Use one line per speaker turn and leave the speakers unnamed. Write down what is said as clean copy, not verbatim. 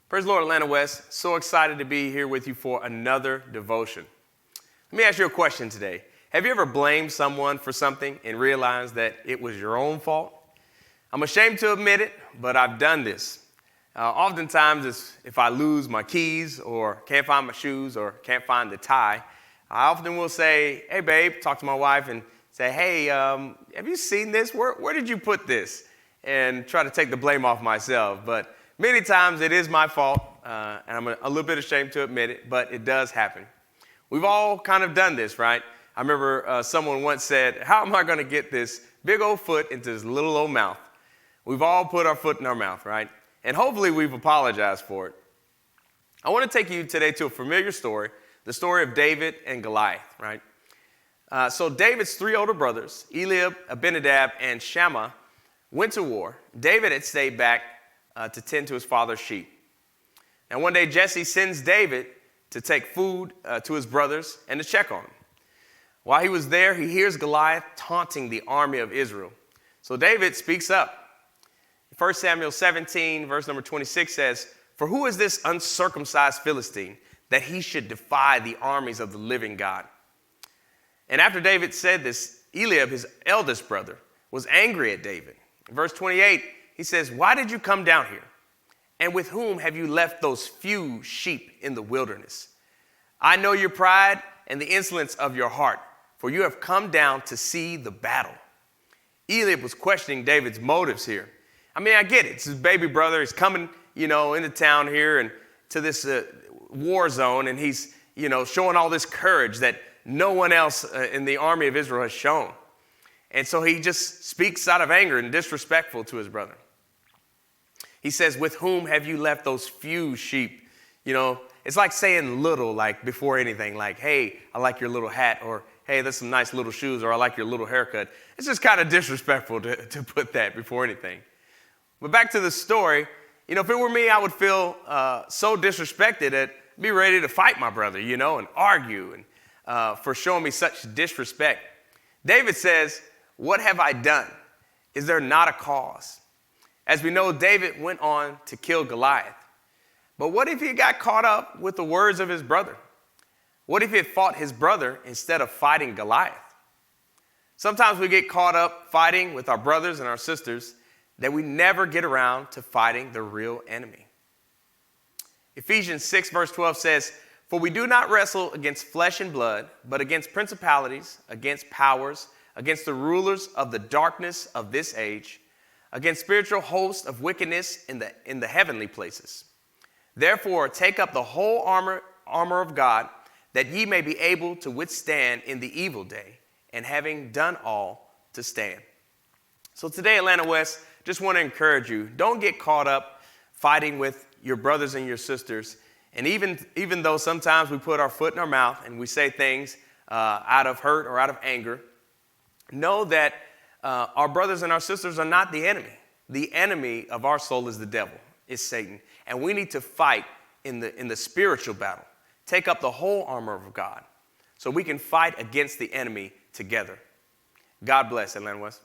Praise the Lord, Atlanta West. So excited to be here with you for another devotion. Let me ask you a question today. Have you ever blamed someone for something and realized that it was your own fault? I'm ashamed to admit it, but I've done this. Oftentimes, if I lose my keys or can't find my shoes or can't find the tie, I often will say, hey, babe, talk to my wife and say, hey, have you seen this? Where did you put this? And try to take the blame off myself. But many times it is my fault, and I'm a little bit ashamed to admit it, but it does happen. We've all kind of done this, right? I remember someone once said, how am I going to get this big old foot into this little old mouth? We've all put our foot in our mouth, right? And hopefully we've apologized for it. I want to take you today to a familiar story, the story of David and Goliath, right? So David's three older brothers, Eliab, Abinadab, and Shammah, went to war. David had stayed back to tend to his father's sheep. Now one day Jesse sends David to take food to his brothers and to check on them. While he was there, he hears Goliath taunting the army of Israel. So David speaks up. 1 Samuel 17, verse number 26 says, "For who is this uncircumcised Philistine that he should defy the armies of the living God?" And after David said this, Eliab, his eldest brother, was angry at David. In verse 28, he says, "Why did you come down here? And with whom have you left those few sheep in the wilderness? I know your pride and the insolence of your heart, for you have come down to see the battle." Eliab was questioning David's motives here. I mean, I get it. It's his baby brother. He's coming, into town here and to this war zone, and he's, showing all this courage that no one else in the army of Israel has shown. And so he just speaks out of anger and disrespectful to his brother. He says, "With whom have you left those few sheep?" It's like saying little, like before anything, like, "Hey, I like your little hat," or "Hey, that's some nice little shoes," or "I like your little haircut." It's just kind of disrespectful to put that before anything. But back to the story, if it were me, I would feel so disrespected that I'd be ready to fight my brother, and argue and for showing me such disrespect. David says, "What have I done? Is there not a cause?" As we know, David went on to kill Goliath. But what if he got caught up with the words of his brother? What if he had fought his brother instead of fighting Goliath? Sometimes we get caught up fighting with our brothers and our sisters that we never get around to fighting the real enemy. Ephesians 6 verse 12 says, "For we do not wrestle against flesh and blood, but against principalities, against powers, against the rulers of the darkness of this age, against spiritual hosts of wickedness in the heavenly places. Therefore, take up the whole armor of God, that ye may be able to withstand in the evil day, and having done all, to stand." So today, Atlanta West, just want to encourage you, don't get caught up fighting with your brothers and your sisters. And even though sometimes we put our foot in our mouth and we say things out of hurt or out of anger, know that our brothers and our sisters are not the enemy. The enemy of our soul is the devil, is Satan. And we need to fight in the spiritual battle. Take up the whole armor of God so we can fight against the enemy together. God bless, Atlanta West.